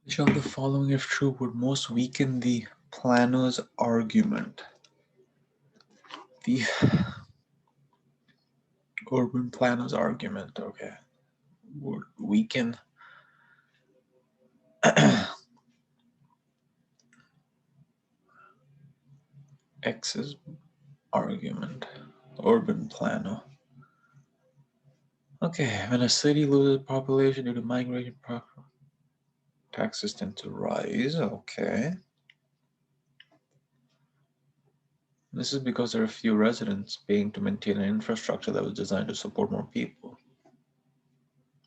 Which of the following, if true, would most weaken the planner's argument? The urban planner's argument, okay, would weaken X's argument, urban planner. Okay, when a city loses population due to migration, taxes tend to rise, okay. This is because there are few residents paying to maintain an infrastructure that was designed to support more people.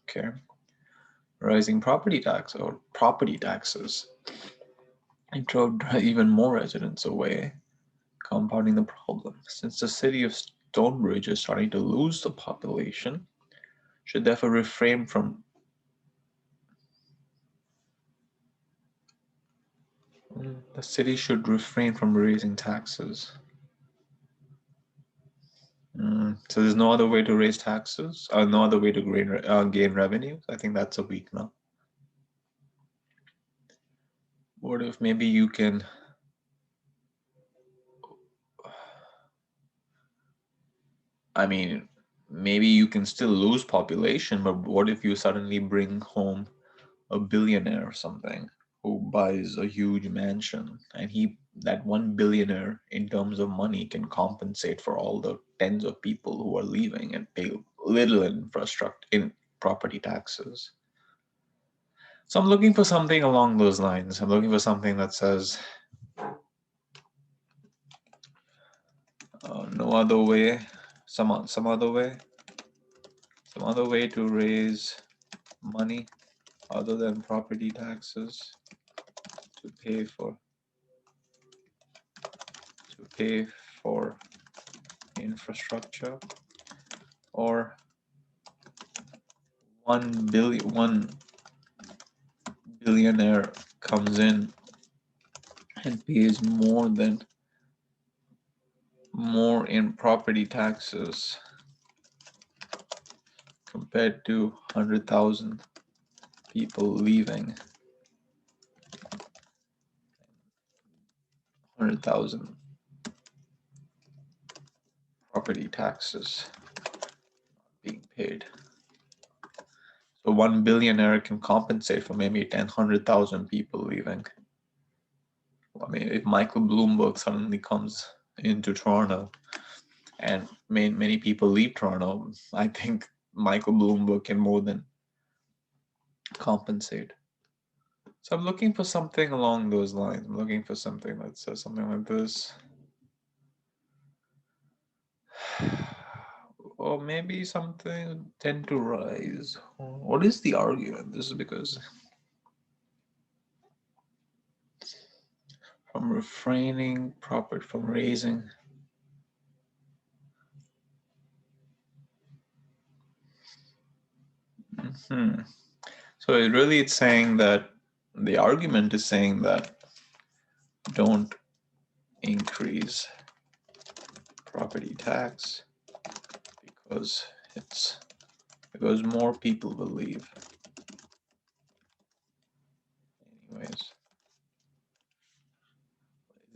Okay. Rising property tax or property taxes drove even more residents away, compounding the problem. Since the city of Stonebridge is starting to lose the population, should therefore refrain from the city should refrain from raising taxes. So there's no other way to raise taxes, no other way to gain revenue. I think that's a weak no. What if maybe you can maybe you can still lose population, but what if you suddenly bring home a billionaire or something who buys a huge mansion, and that one billionaire in terms of money can compensate for all the tens of people who are leaving and pay little infrastructure in property taxes. So I'm looking for something along those lines. I'm looking for something that says no other way, some other way to raise money other than property taxes to pay for infrastructure, or one billionaire comes in and pays more in property taxes compared to 100,000 people leaving. 100,000 property taxes being paid. So one billionaire can compensate for maybe 100,000 people leaving. I mean, if Michael Bloomberg suddenly comes into Toronto and many people leave Toronto, I think Michael Bloomberg can more than compensate. So I'm looking for something along those lines. I'm looking for something that says something like this. Or maybe something tend to rise. What is the argument? This is because from refraining profit from raising. So it's saying that the argument is saying that don't increase property tax because more people will leave. Anyways,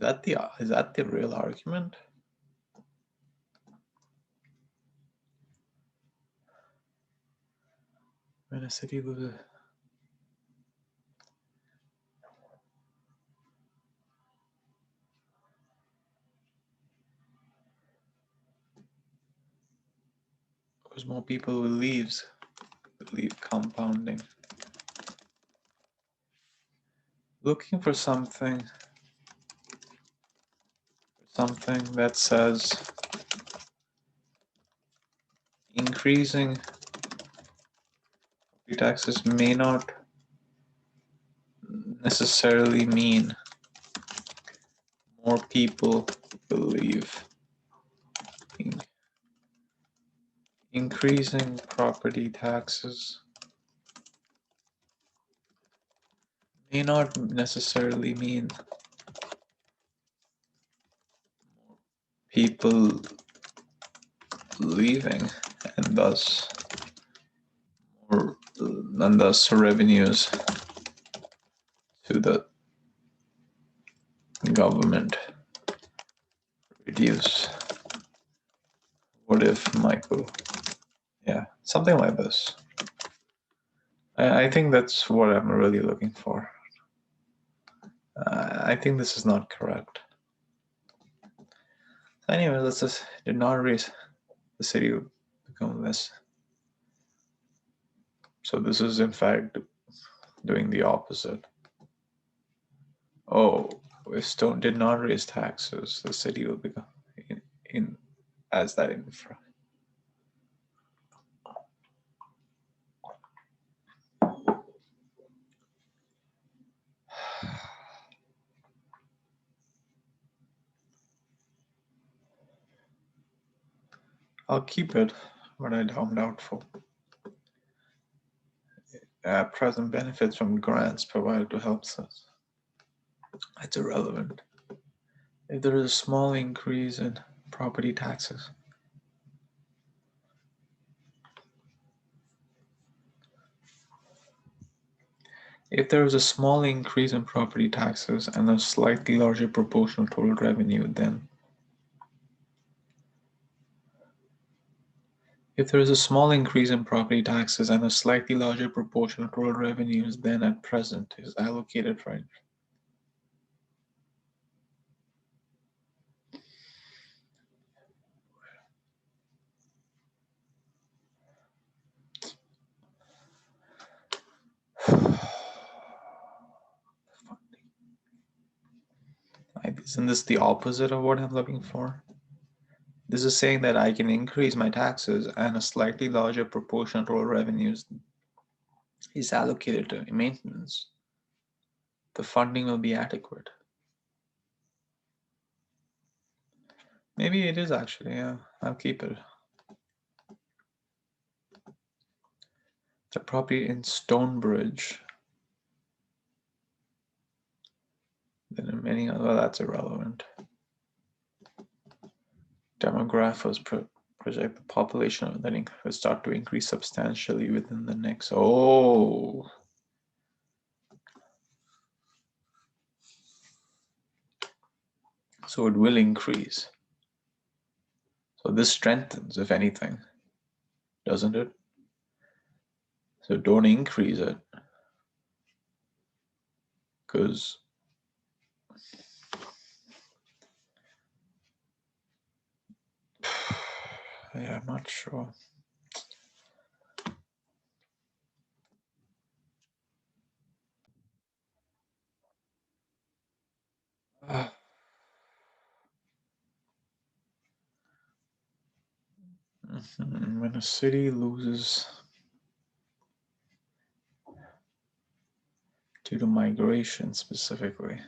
is that the real argument? When a city loses. Because more people will leave compounding. Looking for something that says increasing property taxes may not necessarily mean more people will leave. Increasing property taxes may not necessarily mean people leaving, and thus revenues the government reduce? What if Michael? Yeah, something like this. I think that's what I'm really looking for. I think this is not correct. Anyway, let's just did not raise the city would become less. So this is in fact doing the opposite. Oh, if Stone did not raise taxes, the city will become in as that infra. I'll keep it, but I'm doubtful. Present benefits from grants provided to help us. That's irrelevant. If there is a small increase in property taxes, if there is a small increase in property taxes and a slightly larger proportion of total revenue, then if there is a small increase in property taxes and a slightly larger proportion of total revenues than at present is allocated for it. Isn't this the opposite of what I'm looking for? This is saying that I can increase my taxes and a slightly larger proportion of total revenues is allocated to maintenance. The funding will be adequate. Maybe it is actually, yeah. I'll keep it. The property in Stonebridge. Then in many other, well, that's irrelevant. Demographers project the population that will start to increase substantially within the next. Oh. So it will increase. So this strengthens, if anything, doesn't it? So don't increase it, because yeah, I'm not sure. When a city loses due to migration specifically,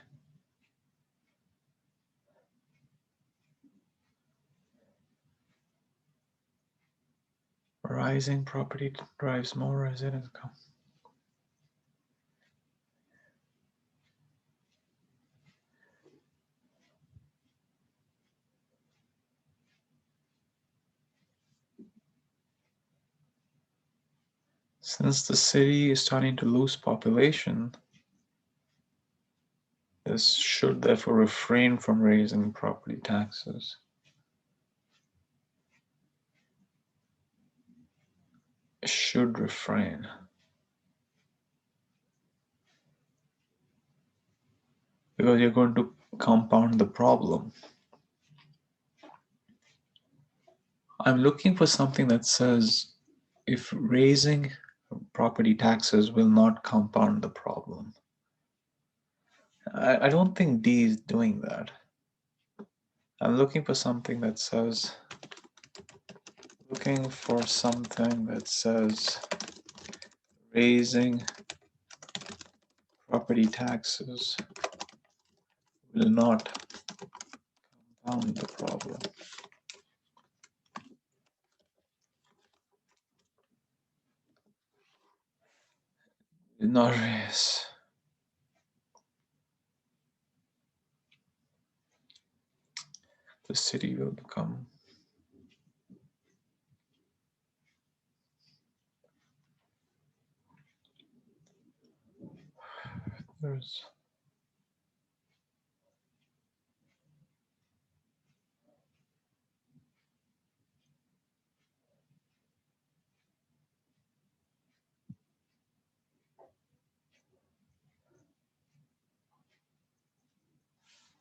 rising property drives more resident income. Since the city is starting to lose population, this should therefore refrain from raising property taxes. It should refrain. Because you're going to compound the problem. I'm looking for something that says if raising property taxes will not compound the problem. I don't think D is doing that. I'm looking for something that says raising property taxes will not compound the problem. Will not raise. The city will become there's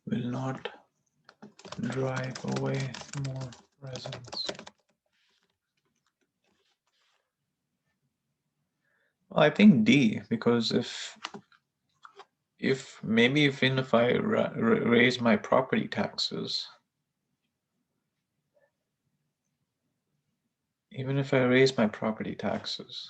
will not drive away more residents. Well, I think D, because if maybe even if I raise my property taxes, even if I raise my property taxes,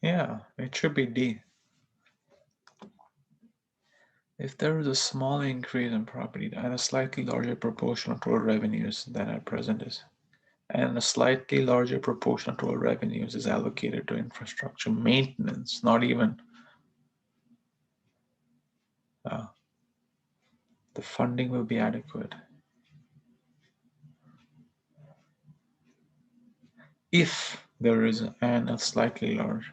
yeah, it should be D. If there is a small increase in property and a slightly larger proportion of total revenues than at present is, and a slightly larger proportion of total revenues is allocated to infrastructure maintenance, not even uh, the funding will be adequate. If there is a slightly large,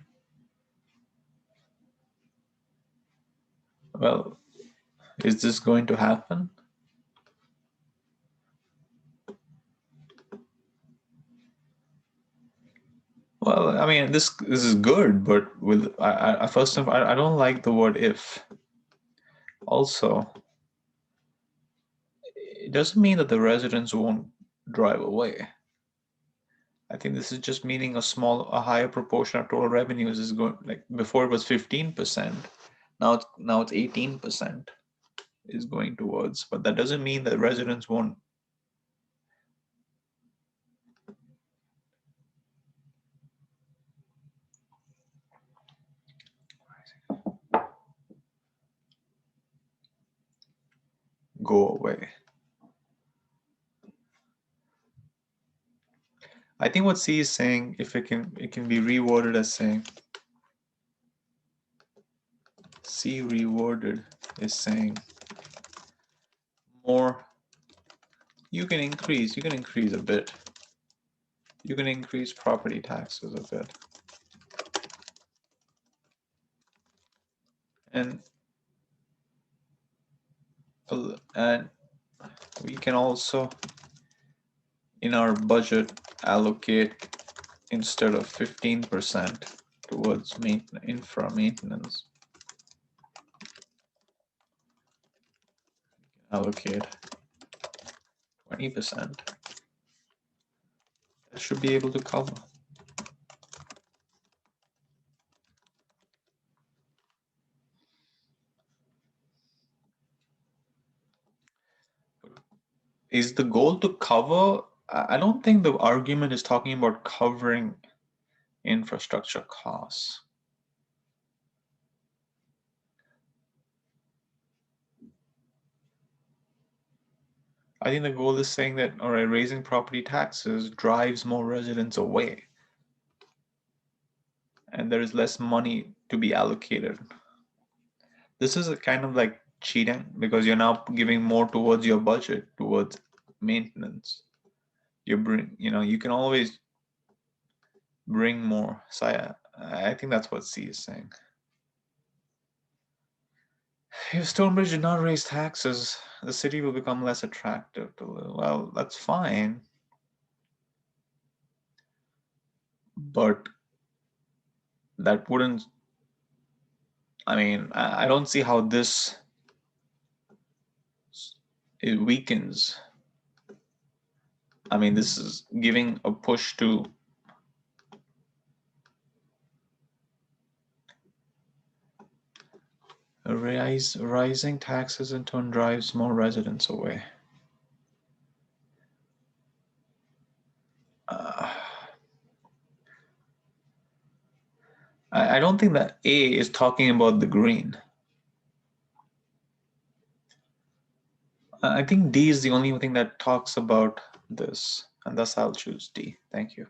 well, is this going to happen? Well, I mean, this is good, but with I first of all, I don't like the word if. Also, it doesn't mean that the residents won't drive away. I think this is just meaning a higher proportion of total revenues is going, like before it was 15%, now it's 18% is going towards, but that doesn't mean that residents won't. Go away. I think what C is saying, if it can be reworded as saying, C reworded is saying more. You can increase a bit. You can increase property taxes a bit. And and we can also in our budget allocate instead of 15% towards infra maintenance, allocate 20%. That should be able to cover. Is the goal to cover? I don't think the argument is talking about covering infrastructure costs. I think the goal is saying that, all right, raising property taxes drives more residents away, and there is less money to be allocated. This is a kind of like cheating because you're now giving more towards your budget, towards maintenance. You can always bring more. So I think that's what C is saying. If Stonebridge did not raise taxes, the city will become less attractive to live. Well, that's fine. But that wouldn't, I mean, I don't see how it weakens. I mean, this is giving a push to rising taxes in turn drives more residents away. I don't think that A is talking about the green. I think D is the only thing that talks about this, and thus I'll choose D. Thank you.